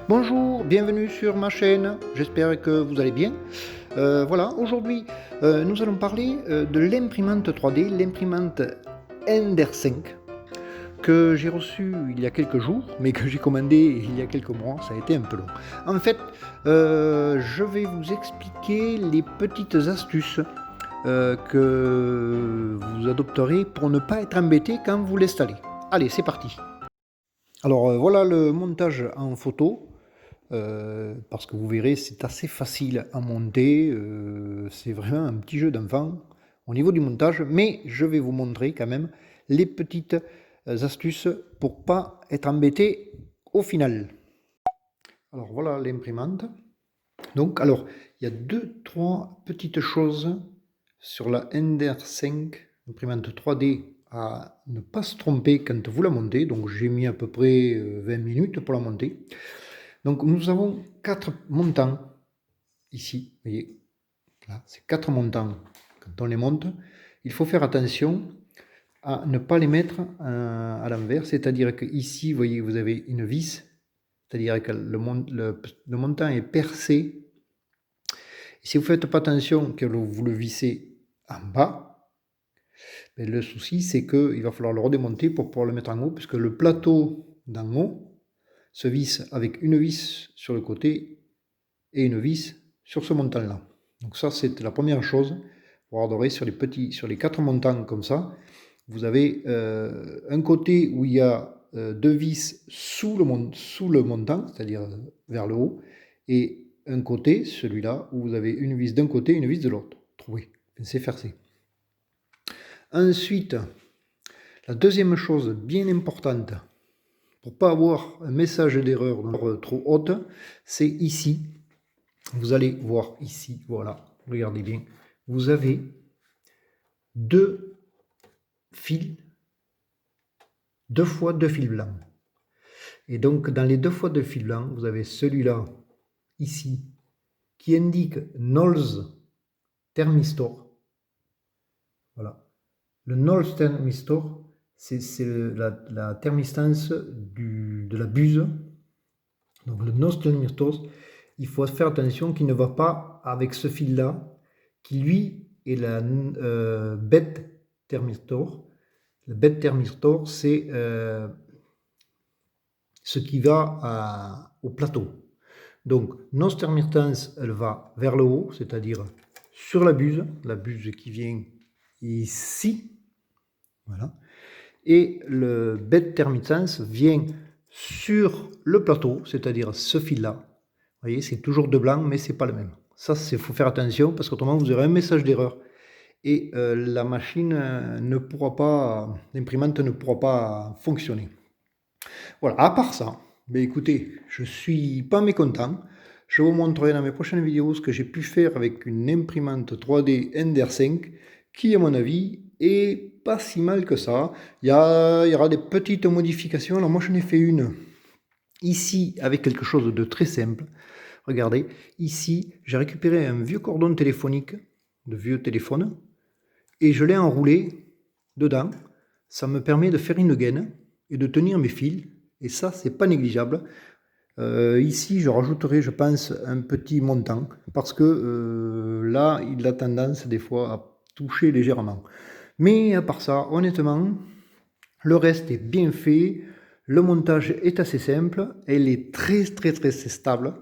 Bonjour, bienvenue sur ma chaîne, j'espère que vous allez bien. Voilà, aujourd'hui nous allons parler de l'imprimante 3D, l'imprimante Ender 5 que j'ai reçue il y a quelques jours, mais que j'ai commandé il y a quelques mois, ça a été un peu long. En fait, je vais vous expliquer les petites astuces que vous adopterez pour ne pas être embêté quand vous l'installez. Allez, c'est parti. Alors voilà le montage en photo. Parce que vous verrez, c'est assez facile à monter, c'est vraiment un petit jeu d'enfant au niveau du montage, mais je vais vous montrer quand même les petites astuces pour pas être embêté au final. Alors voilà l'imprimante. Donc alors, il y a trois petites choses sur la Ender 5, imprimante 3D, à ne pas se tromper quand vous la montez. Donc j'ai mis à peu près 20 minutes pour la monter. Donc nous avons 4 montants ici, vous voyez, là, c'est 4 montants. Quand on les monte, il faut faire attention à ne pas les mettre à l'envers, c'est-à-dire que ici, vous voyez, vous avez une vis, c'est-à-dire que le montant est percé. Et si vous ne faites pas attention que vous le vissez en bas, ben le souci c'est qu'il va falloir le redémonter pour pouvoir le mettre en haut, puisque le plateau d'en haut se visse avec une vis sur le côté et une vis sur ce montant-là. Donc ça, c'est la première chose. Vous regarderez sur les 4 montants comme ça, vous avez un côté où il y a 2 vis sous le montant, c'est-à-dire vers le haut, et un côté, celui-là, où vous avez une vis d'un côté et une vis de l'autre. Trouvez, c'est faire-ci. Ensuite, la deuxième chose bien importante, pour ne pas avoir un message d'erreur trop haute, c'est ici. Vous allez voir ici, voilà, regardez bien, vous avez 2 fils, 2 fois 2 fils blancs. Et donc, dans les 2 fois 2 fils blancs, vous avez celui-là, ici, qui indique Knowles Thermistor. Voilà. Le Knowles Thermistor, c'est la thermistance de la buse. Donc, le Knowles Thermistor, il faut faire attention qu'il ne va pas avec ce fil-là, qui lui est la bed thermistor. Le bed thermistor, c'est ce qui va au plateau. Donc, notre thermistance, elle va vers le haut, c'est-à-dire sur la buse qui vient ici. Voilà. Et le bed thermistance vient sur le plateau, c'est-à-dire ce fil-là. Vous voyez, c'est toujours de blanc, mais c'est pas le même. Ça, il faut faire attention, parce qu'autrement, vous aurez un message d'erreur. Et la machine ne pourra pas, l'imprimante ne pourra pas fonctionner. Voilà, à part ça, ben écoutez, je suis pas mécontent. Je vous montrerai dans mes prochaines vidéos ce que j'ai pu faire avec une imprimante 3D Ender 5, qui à mon avis est pas si mal que ça. Il y aura des petites modifications. Alors moi j'en ai fait une ici avec quelque chose de très simple. Regardez, ici j'ai récupéré un vieux cordon téléphonique, de vieux téléphone, et je l'ai enroulé dedans. Ça me permet de faire une gaine et de tenir mes fils. Et ça, c'est pas négligeable. Ici, je rajouterai, je pense, un petit montant. Parce que là, il a tendance des fois à toucher légèrement. Mais à part ça, honnêtement, le reste est bien fait. Le montage est assez simple. Elle est très stable.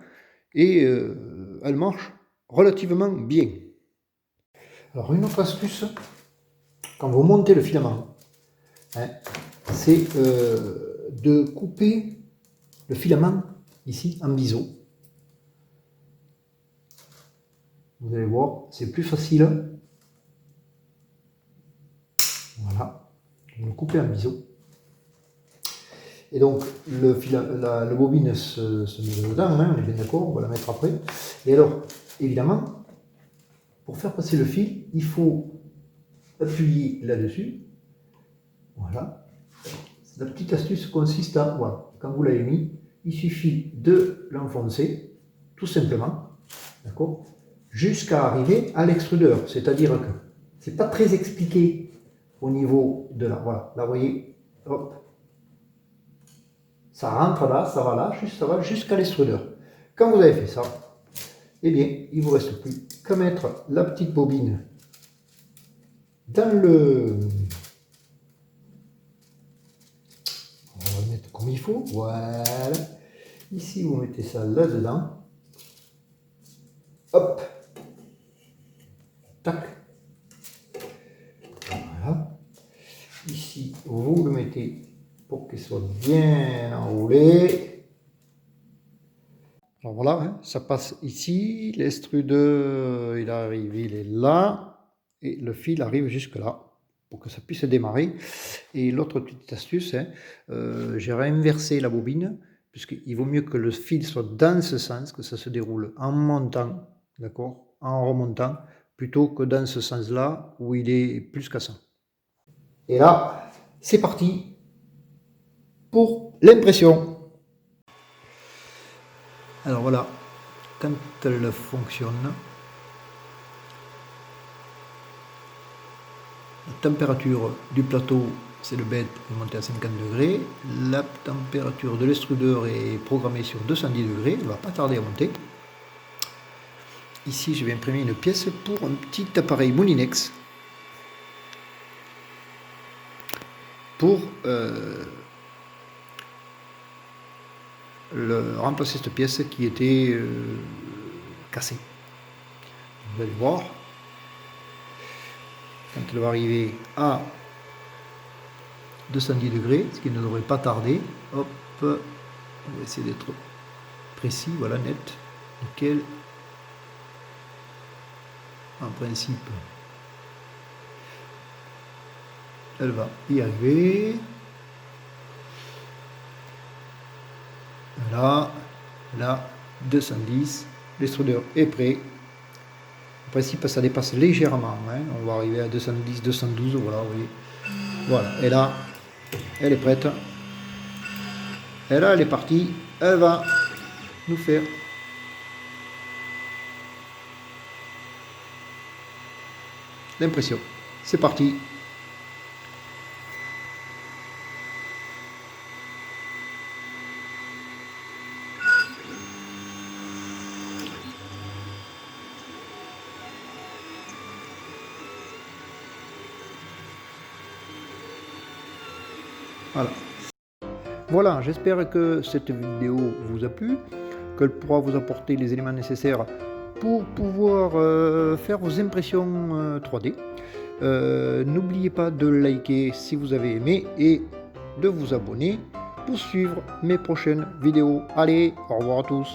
Et elle marche relativement bien. Alors, une autre astuce, quand vous montez le filament, hein, c'est de couper le filament ici en biseau. Vous allez voir, c'est plus facile. Voilà, vous le coupez en biseau. Et donc la bobine se met dedans, hein, on est bien d'accord, on va la mettre après. Et alors, évidemment, pour faire passer le fil, il faut appuyer là-dessus. Voilà. La petite astuce consiste à, voilà, quand vous l'avez mis, il suffit de l'enfoncer, tout simplement, d'accord, jusqu'à arriver à l'extrudeur. C'est-à-dire que c'est pas très expliqué au niveau de la, voilà, là vous voyez, hop, Ça rentre là, ça va là, ça va jusqu'à l'extrudeur. Quand vous avez fait ça, eh bien, il ne vous reste plus qu'à mettre la petite bobine dans le... On va mettre comme il faut, voilà. Ici, vous mettez ça là-dedans. Hop. Tac. Voilà. Ici, vous le mettez pour qu'il soit bien enroulé. Alors voilà, hein, ça passe ici, l'extrudeur, il arrive, il est là, et le fil arrive jusque là, pour que ça puisse démarrer. Et l'autre petite astuce, hein, j'ai réinversé la bobine, puisqu'il vaut mieux que le fil soit dans ce sens, que ça se déroule en montant, d'accord, en remontant, plutôt que dans ce sens-là, où il est plus cassant. Et là, c'est parti pour l'impression. Alors voilà, quand elle fonctionne, la température du plateau, c'est le bed, est montée à 50 degrés. La température de l'extrudeur est programmée sur 210 degrés, elle ne va pas tarder à monter. Ici, je vais imprimer une pièce pour un petit appareil Moulinex pour remplacer cette pièce qui était cassée. Vous allez voir, quand elle va arriver à 210 degrés, ce qui ne devrait pas tarder, hop, on va essayer d'être précis, voilà, net, nickel. En principe, elle va y arriver. Là, 210, l'extrudeur est prêt. En principe, ça dépasse légèrement, hein. On va arriver à 210, 212, voilà, vous voyez. Voilà, et là, elle est prête. Et là, elle est partie. Elle va nous faire l'impression. C'est parti. Voilà. Voilà, j'espère que cette vidéo vous a plu, qu'elle pourra vous apporter les éléments nécessaires pour pouvoir faire vos impressions 3D. N'oubliez pas de liker si vous avez aimé et de vous abonner pour suivre mes prochaines vidéos. Allez, au revoir à tous.